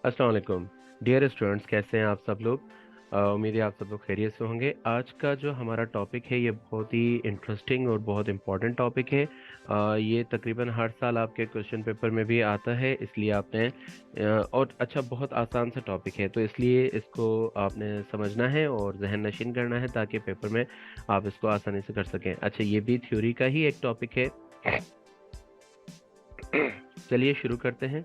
अस्सलाम वालेकुम dear students, कैसे हैं आप सब लोग। उम्मीद है आप सब लोग खैरियत से होंगे। आज का जो हमारा टॉपिक है ये बहुत ही इंटरेस्टिंग और बहुत इम्पोर्टेंट टॉपिक है। ये तकरीबन हर साल आपके क्वेश्चन पेपर में भी आता है, इसलिए आपने और अच्छा बहुत आसान सा टॉपिक है, तो इसलिए इसको आपने समझना है और जहन नशीन करना है ताकि पेपर में आप इसको आसानी से कर सकें। अच्छा, ये भी थ्योरी का ही एक टॉपिक है। चलिए शुरू करते हैं।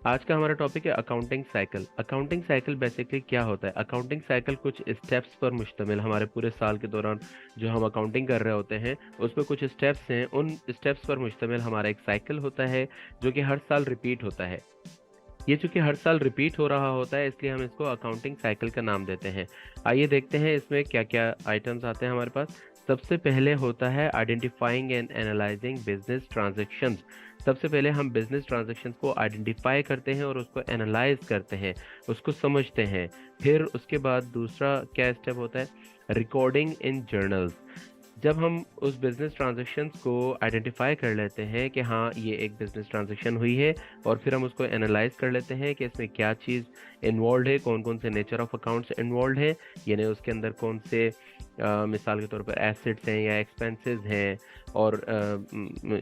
आज का हमारा टॉपिक है accounting cycle. Accounting cycle basically क्या होता है? अकाउंटिंग साइकिल कुछ स्टेप्स पर मुश्तमिल, हमारे पूरे साल के दौरान जो हम अकाउंटिंग कर रहे होते हैं उसमें कुछ स्टेप्स हैं, उन स्टेप्स पर मुश्तमिल हमारा एक साइकिल होता है जो कि हर साल रिपीट होता है। ये चूंकि हर साल रिपीट हो रहा होता है इसलिए हम इसको अकाउंटिंग साइकिल का नाम देते हैं। आइए देखते हैं इसमें क्या क्या आइटम्स आते हैं हमारे पास। सबसे पहले होता है identifying and analysing business transactions. सबसे पहले हम बिजनेस ट्रांजैक्शंस को आइडेंटिफाई करते हैं और उसको एनालाइज करते हैं, उसको समझते हैं। फिर उसके बाद दूसरा क्या स्टेप होता है? Recording in journals. जब हम उस बिजनेस ट्रांजैक्शंस को आइडेंटिफाई कर लेते हैं कि हाँ ये एक बिजनेस ट्रांजैक्शन हुई है, और फिर हम उसको एनालाइज कर लेते हैं कि इसमें क्या चीज़ इन्वॉल्व है, कौन कौन से नेचर ऑफ अकाउंट्स इन्वॉल्व है, यानी उसके अंदर कौन से मिसाल के तौर पर एसेट्स हैं या एक्सपेंसेस हैं, और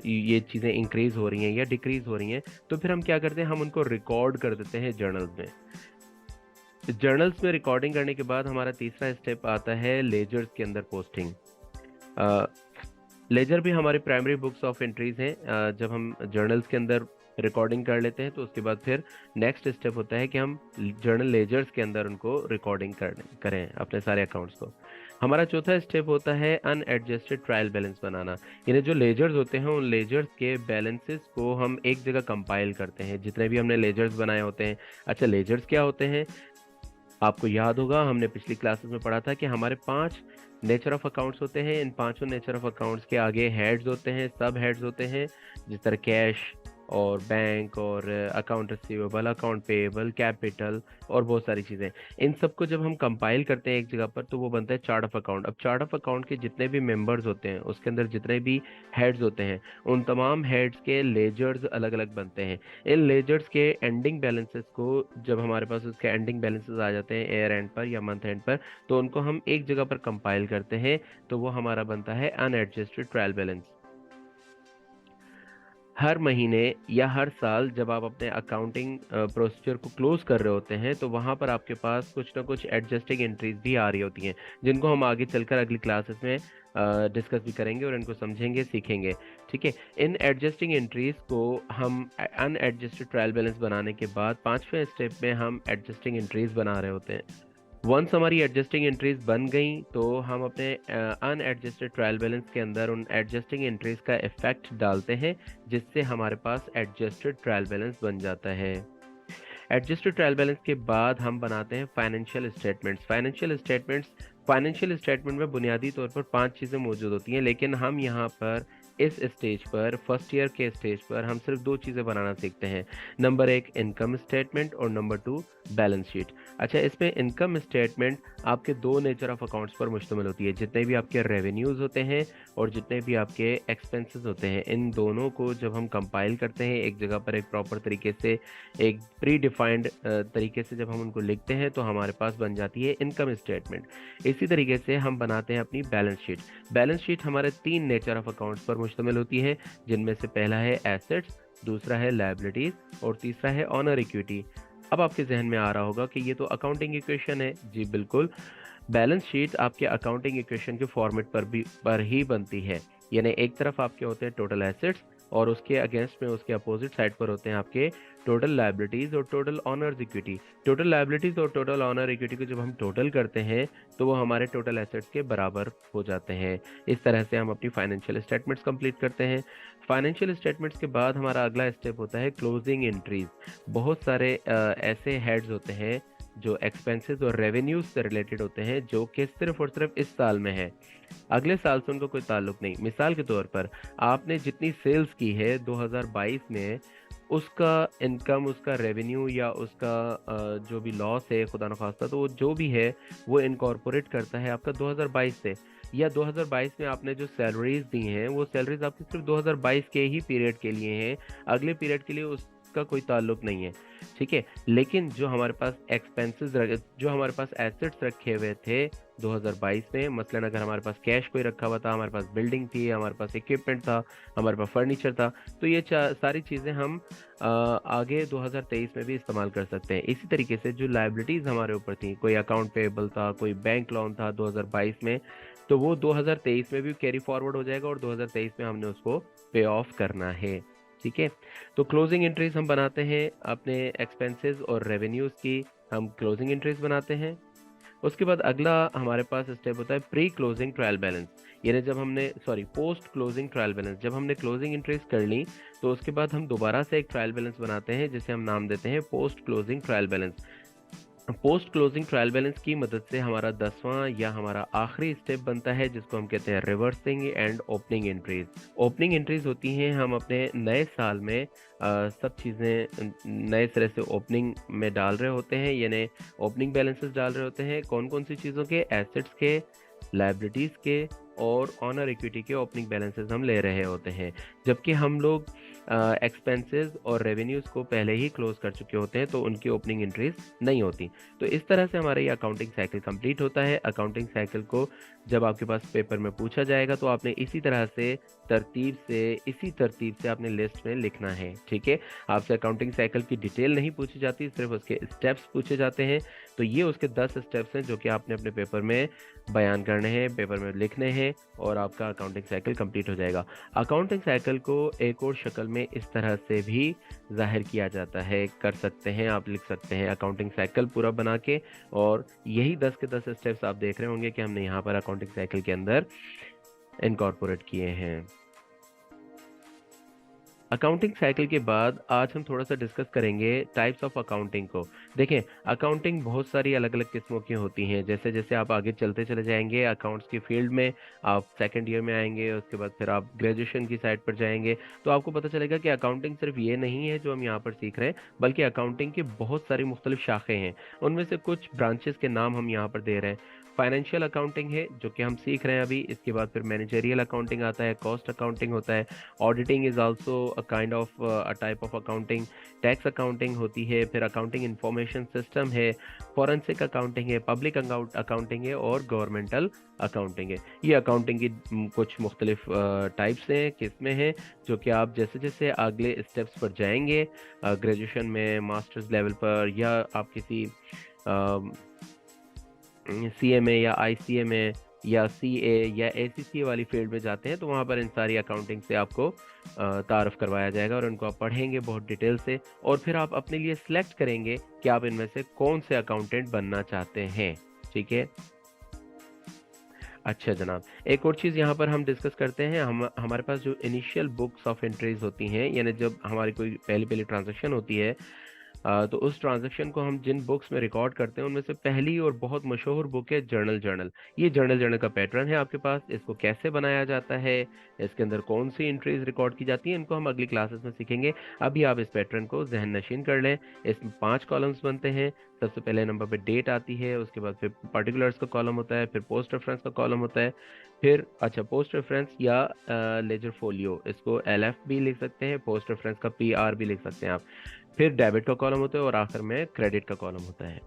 ये चीज़ें इंक्रीज हो रही हैं या डिक्रीज हो रही हैं, तो फिर हम क्या करते हैं, हम उनको रिकॉर्ड कर देते हैं जर्नल्स में। जर्नल्स में रिकॉर्डिंग करने के बाद हमारा तीसरा स्टेप आता है लेजर्स के अंदर पोस्टिंग। लेजर भी हमारी प्राइमरी बुक्स ऑफ एंट्रीज हैं। जब हम जर्नल्स के अंदर रिकॉर्डिंग कर लेते हैं तो उसके बाद फिर नेक्स्ट स्टेप होता है कि हम जर्नल लेजर्स के अंदर उनको रिकॉर्डिंग करें अपने सारे अकाउंट्स को। हमारा चौथा स्टेप होता है अनएडजस्टेड ट्रायल बैलेंस बनाना। यानी जो लेजर्स होते हैं उन लेजर्स के बैलेंसेस को हम एक जगह कंपाइल करते हैं, जितने भी हमने लेजर्स बनाए होते हैं। अच्छा, लेजर्स क्या होते हैं? आपको याद होगा हमने पिछली क्लासेस में पढ़ा था कि हमारे 5 नेचर ऑफ अकाउंट्स होते हैं। इन पांचों नेचर ऑफ अकाउंट्स के आगे हेड्स होते हैं, सब हेड्स होते हैं, जिस तरह कैश और बैंक और account receivable, account payable, capital और बहुत सारी चीज़ें। इन सबको जब हम कंपाइल करते हैं एक जगह पर तो वो बनता है चार्ट ऑफ अकाउंट। अब चार्ट ऑफ अकाउंट के जितने भी मेंबर्स होते हैं उसके अंदर जितने भी हेड्स होते हैं उन तमाम हेड्स के लेजर्स अलग अलग बनते हैं। इन लेजर्स के एंडिंग बैलेंसेस को जब हमारे पास उसके एंडिंग बैलेंसेस आ जाते हैं ईयर एंड पर या मंथ एंड पर, तो उनको हम एक जगह पर कंपाइल करते हैं, तो वो हमारा बनता है अनएडजस्टेड ट्रायल बैलेंस। हर महीने या हर साल जब आप अपने अकाउंटिंग प्रोसीजर को क्लोज कर रहे होते हैं तो वहाँ पर आपके पास कुछ ना कुछ एडजस्टिंग एंट्रीज भी आ रही होती हैं, जिनको हम आगे चलकर अगली क्लासेस में डिस्कस भी करेंगे और इनको समझेंगे, सीखेंगे। ठीक है, इन एडजस्टिंग एंट्रीज को हम अनएडजस्टेड ट्रायल बैलेंस बनाने के बाद पांचवें स्टेप में हम एडजस्टिंग एंट्रीज बना रहे होते हैं। वंस हमारी एडजस्टिंग एंट्रीज बन गई तो हम अपने अनएडजस्टेड ट्रायल बैलेंस के अंदर उन एडजस्टिंग एंट्रीज का इफेक्ट डालते हैं, जिससे हमारे पास एडजस्टेड ट्रायल बैलेंस बन जाता है। एडजस्टेड ट्रायल बैलेंस के बाद हम बनाते हैं फाइनेंशियल स्टेटमेंट्स। फाइनेंशियल स्टेटमेंट में बुनियादी तौर पर 5 चीज़ें मौजूद होती हैं, लेकिन हम यहाँ पर इस स्टेज पर, फर्स्ट ईयर के स्टेज पर, हम सिर्फ 2 चीज़ें बनाना सीखते हैं। नंबर 1 इनकम स्टेटमेंट और नंबर 2 बैलेंस शीट। अच्छा, इसमें इनकम स्टेटमेंट आपके 2 नेचर ऑफ अकाउंट्स पर मुश्तमिल होती है। जितने भी आपके रेवेन्यूज़ होते हैं और जितने भी आपके एक्सपेंसेस होते हैं, इन दोनों को जब हम कंपाइल करते हैं एक जगह पर एक प्रॉपर तरीके से, एक प्री डिफाइंड तरीके से जब हम उनको लिखते हैं तो हमारे पास बन जाती है इनकम स्टेटमेंट। इसी तरीके से हम बनाते हैं अपनी बैलेंस शीट। बैलेंस शीट हमारे 3 नेचर ऑफ अकाउंट्स पर मुश्तमिल होती है, जिनमें से पहला है एसेट्स, दूसरा है लायबिलिटीज और तीसरा है ऑनर इक्विटी। अब आपके जहन में आ रहा होगा कि ये तो अकाउंटिंग इक्वेशन है। जी बिल्कुल, बैलेंस शीट आपके अकाउंटिंग इक्वेशन के फॉर्मेट पर ही बनती है। यानी एक तरफ आपके होते हैं टोटल एसेट्स और उसके अगेंस्ट में, उसके अपोजिट साइड पर होते हैं आपके टोटल लायबिलिटीज और total honours equity. Total liabilities और टोटल ऑनर इक्विटी को जब हम टोटल करते हैं तो वो हमारे टोटल एसेट्स के बराबर हो जाते हैं। इस तरह से हम अपनी फाइनेंशियल स्टेटमेंट्स कंप्लीट करते हैं। फाइनेंशियल स्टेटमेंट्स के बाद हमारा अगला स्टेप होता है क्लोजिंग एंट्रीज। बहुत सारे ऐसे हेड्स होते हैं जो एक्सपेंसेस और रेवेन्यूज से रिलेटेड होते हैं, जो कि सिर्फ और सिर्फ इस साल में है, अगले साल से उनको कोई ताल्लुक नहीं। मिसाल के तौर पर आपने जितनी सेल्स की है 2022 में, उसका इनकम, उसका रेवेन्यू या उसका जो भी लॉस है खुदा न खास्ता, तो वो जो भी है वो इनकॉर्पोरेट करता है आपका 2022 से। या 2022 में आपने जो सैलरीज दी हैं वो सैलरीज आपकी सिर्फ 2022 के ही पीरियड के लिए हैं, अगले पीरियड के लिए उस का कोई ताल्लुक नहीं है, ठीक है। लेकिन जो हमारे पास एक्सपेंसेस, जो हमारे पास एसेट्स रखे हुए थे 2022 में, मसलन अगर हमारे पास कैश कोई रखा हुआ था, हमारे पास बिल्डिंग थी, हमारे पास इक्विपमेंट था, हमारे पास फर्नीचर था, तो ये सारी चीज़ें हम आगे 2023 में भी इस्तेमाल कर सकते हैं। इसी तरीके से जो लाइबिलिटीज़ हमारे ऊपर थी, कोई अकाउंट पेएबल था, कोई बैंक लोन था 2022 में, तो वो 2023 में भी कैरी फॉरवर्ड हो जाएगा और 2023 में हमने उसको पे ऑफ करना है, ठीक है। तो क्लोजिंग एंट्रीज हम बनाते हैं अपने एक्सपेंसेस और रेवेन्यूज की, हम क्लोजिंग एंट्रीज बनाते हैं। उसके बाद अगला हमारे पास स्टेप होता है प्री क्लोजिंग ट्रायल बैलेंस, यानी जब हमने पोस्ट क्लोजिंग ट्रायल बैलेंस, जब हमने क्लोजिंग एंट्रीज कर ली तो उसके बाद हम दोबारा से एक ट्रायल बैलेंस बनाते हैं जिसे हम नाम देते हैं post closing trial balance. Post closing trial balance की मदद से हमारा 10वां या हमारा आखिरी स्टेप बनता है जिसको हम कहते हैं reversing and opening entries. Opening entries होती हैं हम अपने नए साल में सब चीज़ें नए सिरे से ओपनिंग में डाल रहे होते हैं, यानी ओपनिंग बैलेंसेस डाल रहे होते हैं। कौन कौन सी चीज़ों के? एसेट्स के, लाइबिलिटीज़ के और ऑनर इक्विटी के ओपनिंग बैलेंसेस हम ले रहे होते हैं, जबकि हम लोग एक्सपेंसेस और रेवेन्यूज़ को पहले ही क्लोज कर चुके होते हैं तो उनकी ओपनिंग एंट्रीज नहीं होती। तो इस तरह से हमारा ये अकाउंटिंग साइकिल कंप्लीट होता है। अकाउंटिंग साइकिल को जब आपके पास पेपर में पूछा जाएगा तो आपने इसी तरह से इसी तरतीब से आपने लिस्ट में लिखना है, ठीक है। आपसे अकाउंटिंग साइकिल की डिटेल नहीं पूछी जाती, सिर्फ उसके स्टेप्स पूछे जाते हैं। तो ये उसके 10 स्टेप्स हैं जो कि आपने अपने पेपर में बयान करने हैं, पेपर में लिखने हैं और आपका अकाउंटिंग साइकिल कंप्लीट हो जाएगा। अकाउंटिंग साइकिल को एक और शक्ल में इस तरह से भी जाहिर किया जाता है, कर सकते हैं, आप लिख सकते हैं अकाउंटिंग साइकिल पूरा बना के, और यही 10 के 10 स्टेप्स आप देख रहे होंगे कि हमने यहाँ पर अकाउंटिंग साइकिल के अंदर इनकॉर्पोरेट किए हैं। अकाउंटिंग साइकिल के बाद आज हम थोड़ा सा डिस्कस करेंगे टाइप्स ऑफ अकाउंटिंग को। देखें, अकाउंटिंग बहुत सारी अलग अलग किस्मों की होती हैं। जैसे जैसे आप आगे चलते चले जाएंगे अकाउंट्स की फील्ड में, आप सेकंड ईयर में आएंगे, उसके बाद फिर आप ग्रेजुएशन की साइड पर जाएंगे, तो आपको पता चलेगा कि अकाउंटिंग सिर्फ ये नहीं है जो हम यहाँ पर सीख रहे हैं, बल्कि अकाउंटिंग की बहुत सारी मुख्तलिफ शाखें हैं। उनमें से कुछ ब्रांचेस के नाम हम यहाँ पर दे रहे हैं। फाइनेंशियल अकाउंटिंग है जो कि हम सीख रहे हैं अभी। इसके बाद फिर मैनेजरियल अकाउंटिंग आता है, कॉस्ट अकाउंटिंग होता है, auditing is also a kind of a type of accounting, tax accounting होती है, फिर अकाउंटिंग इंफॉर्मेशन सिस्टम है, फॉरेंसिक अकाउंटिंग है, पब्लिक अकाउंटिंग है और गवर्नमेंटल अकाउंटिंग है। ये अकाउंटिंग की कुछ मुख्तलिफ टाइप्स हैं, किस्में हैं, जो कि आप जैसे जैसे अगले स्टेप्स पर जाएंगे ग्रेजुएशन में, मास्टर्स लेवल पर, या आप किसी CMA या ICMA या CA या ACCA वाली फील्ड में जाते हैं तो वहाँ पर इन सारी अकाउंटिंग से आपको तारुफ करवाया जाएगा और उनको आप पढ़ेंगे बहुत डिटेल से, और फिर आप अपने लिए सिलेक्ट करेंगे कि आप इनमें से कौन से अकाउंटेंट बनना चाहते हैं, ठीक है। अच्छा जनाब, एक और चीज़ यहाँ पर हम डिस्कस करते हैं। हमारे पास जो इनिशियल बुक्स ऑफ एंट्रीज होती हैं, यानी जब हमारी कोई पहली पहली ट्रांजैक्शन होती है, तो उस ट्रांजैक्शन को हम जिन बुक्स में रिकॉर्ड करते हैं उनमें से पहली और बहुत मशहूर बुक है जर्नल। ये जर्नल का पैटर्न है आपके पास। इसको कैसे बनाया जाता है, इसके अंदर कौन सी एंट्रीज रिकॉर्ड की जाती हैं, इनको हम अगली क्लासेस में सीखेंगे। अभी आप इस पैटर्न को जहन नशीन कर लें। इसमें 5 कॉलम्स बनते हैं। सबसे पहले नंबर पे डेट आती है, उसके बाद फिर पर्टिकुलर्स का कॉलम होता है, फिर पोस्ट रेफरेंस का कॉलम होता है, फिर पोस्ट रेफरेंस या लेजर फोलियो, इसको LF भी लिख सकते हैं, पोस्ट रेफरेंस का PR भी लिख सकते हैं आप। फिर डेबिट का कॉलम होता है और आखिर में क्रेडिट का कॉलम होता है।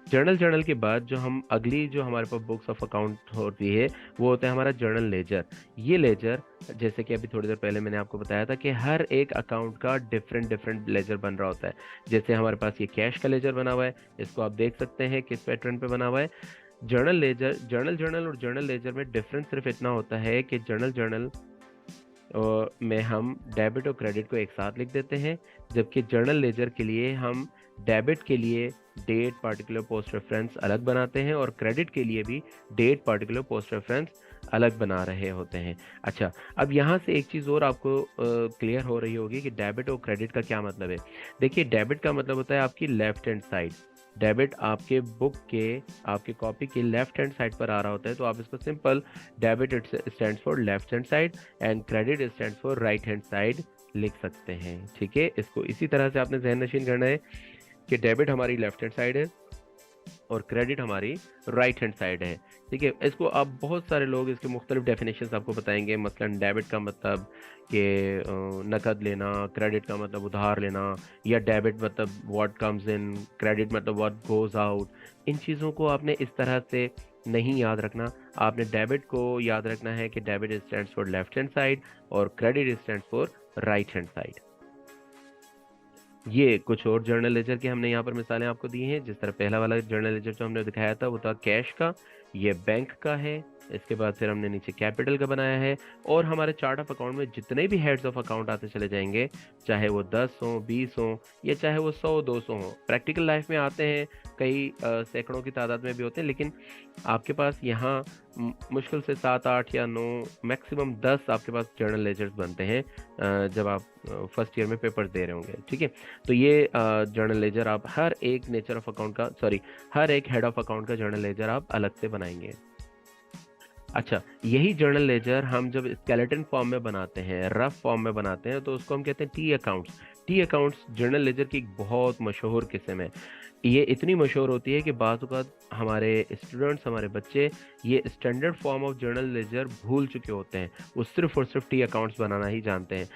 जर्नल के बाद जो अगली जो हमारे पास बुक्स ऑफ अकाउंट होती है वो होता है हमारा जर्नल लेजर। ये लेजर, जैसे कि अभी थोड़ी देर पहले मैंने आपको बताया था कि हर एक अकाउंट का डिफरेंट लेजर बन रहा होता है। जैसे हमारे पास ये कैश का लेजर बना हुआ है, इसको आप देख सकते हैं किस पैटर्न पे बना हुआ है। जर्नल और जर्नल लेजर में डिफरेंस सिर्फ इतना होता है कि जर्नल में हम डेबिट और क्रेडिट को एक साथ लिख देते हैं, जबकि जर्नल लेजर के लिए हम डेबिट के लिए डेट पार्टिकुलर पोस्ट रेफरेंस अलग बनाते हैं और क्रेडिट के लिए भी डेट पार्टिकुलर पोस्ट रेफरेंस अलग बना रहे होते हैं। अच्छा, अब यहाँ से एक चीज़ और आपको क्लियर हो रही होगी कि डेबिट और क्रेडिट का क्या मतलब है। देखिए, डेबिट का मतलब होता है आपकी लेफ्ट हैंड साइड। डेबिट आपके बुक के, आपके कॉपी के लेफ्ट हैंड साइड पर आ रहा होता है, तो आप इसको simple debit it stands for left hand side and credit stands for right hand side लिख सकते हैं, ठीक है। इसको इसी तरह से आपने ज़हन नशीन करना है कि डेबिट हमारी लेफ्ट हैंड साइड है और क्रेडिट हमारी राइट हैंड साइड है। ठीक है, इसको अब बहुत सारे लोग इसके मुख्तलिफ डेफिनेशंस आपको बताएंगे। मसलन डेबिट का मतलब कि नकद लेना, क्रेडिट का मतलब उधार लेना, या डेबिट मतलब व्हाट कम्स इन, क्रेडिट मतलब व्हाट गोज आउट। इन चीज़ों को आपने इस तरह से नहीं याद रखना। आपने डेबिट को याद रखना है कि debit stands for left hand side और credit stands for right hand side. ये कुछ और जर्नल लेजर की हमने यहाँ पर मिसालें आपको दी हैं। जिस तरह पहला वाला जर्नल लेजर जो हमने दिखाया था वो था कैश का, ये बैंक का है। इसके बाद फिर हमने नीचे कैपिटल का बनाया है। और हमारे चार्ट ऑफ अकाउंट में जितने भी हेड्स ऑफ अकाउंट आते चले जाएंगे, चाहे वो 10 हो, 20 हो, या चाहे वो 100 200 हो, प्रैक्टिकल लाइफ में आते हैं कई सैकड़ों की तादाद में भी होते हैं, लेकिन आपके पास यहाँ मुश्किल से 7 8 या 9 मैक्सिमम 10 आपके पास जर्नल लेजर्स बनते हैं जब आप फर्स्ट ईयर में पेपर दे रहे होंगे। ठीक है, तो ये जर्नल लेजर आप हर एक नेचर ऑफ अकाउंट का, सॉरी, हर एक हेड ऑफ अकाउंट का जर्नल लेजर आप अलग से बनाएंगे। अच्छा, यही जर्नल लेजर हम जब स्केलेटन फॉर्म में बनाते हैं, रफ फॉर्म में बनाते हैं, तो उसको हम कहते हैं T accounts. T accounts journal ledger की एक बहुत मशहूर किस्म है। ये इतनी मशहूर होती है कि बाज़ औक़ात हमारे स्टूडेंट्स, हमारे बच्चे ये standard form of journal ledger भूल चुके होते हैं। वो सिर्फ और सिर्फ टी अकाउंट्स बनाना ही जानते हैं।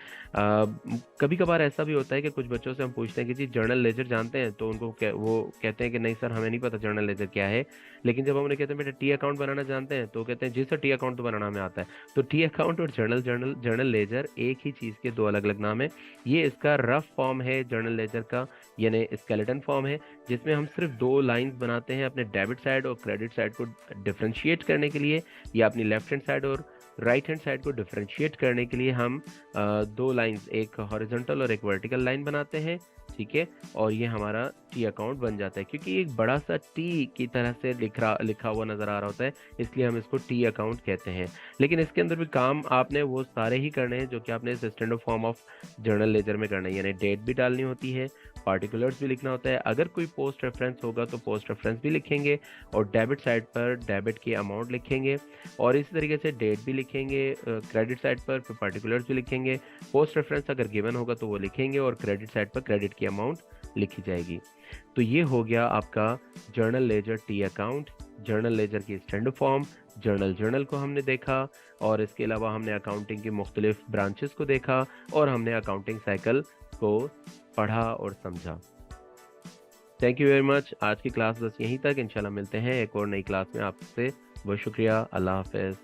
कभी कभार ऐसा भी होता है कि कुछ बच्चों से हम पूछते हैं कि जी जर्नल लेजर जानते हैं, तो उनको वो कहते हैं कि नहीं सर, हमें नहीं पता जर्नल लेजर क्या है। लेकिन जब हम उन्हें कहते हैं बेटा टी अकाउंट बनाना जानते हैं, तो कहते हैं जी सर टी अकाउंट तो बनाना हमें आता है। तो टी अकाउंट और जर्नल लेजर एक ही चीज़ के दो अलग अलग नाम है। ये इसका रफ फॉर्म है जर्नल लेजर का, यानी स्केलेटन फॉर्म है, जिसमें हम सिर्फ 2 लाइंस बनाते हैं अपने डेबिट साइड और क्रेडिट साइड को डिफ्रेंशिएट करने के लिए, या अपनी लेफ्ट हैंड साइड और राइट हैंड साइड को डिफ्रेंशिएट करने के लिए हम 2 लाइंस, एक हॉरिजॉन्टल और एक वर्टिकल लाइन बनाते हैं। ठीक है, और ये हमारा टी अकाउंट बन जाता है। क्योंकि एक बड़ा सा टी की तरह से लिखा हुआ नज़र आ रहा होता है, इसलिए हम इसको टी अकाउंट कहते हैं। लेकिन इसके अंदर भी काम आपने वो सारे ही करने हैं जो कि आपने इस standard form of journal ledger में करना है, यानी डेट भी डालनी होती है, पार्टिकुलर्स भी लिखना होता है, अगर कोई पोस्ट रेफरेंस होगा तो पोस्ट रेफरेंस भी लिखेंगे, और डेबिट साइड पर डेबिट की अमाउंट लिखेंगे, और इसी तरीके से डेट भी लिखेंगे क्रेडिट साइड पर, फिर पार्टिकुलर्स भी लिखेंगे। पोस्ट रेफरेंस अगर गिवन होगा तो वो लिखेंगे, और क्रेडिट साइड पर क्रेडिट की अमाउंट लिखी जाएगी। तो ये हो गया आपका journal ledger T account, journal ledger की स्टैंडर्ड फॉर्म। जर्नल को हमने देखा, और इसके अलावा हमने अकाउंटिंग की मुख्तलिफ ब्रांचेस को देखा, और हमने अकाउंटिंग साइकिल को पढ़ा और समझा। Thank you very much. आज की क्लास बस यहीं तक। इंशाल्लाह मिलते हैं एक और नई क्लास में आपसे। बहुत शुक्रिया। अल्लाह हाफ़िज़।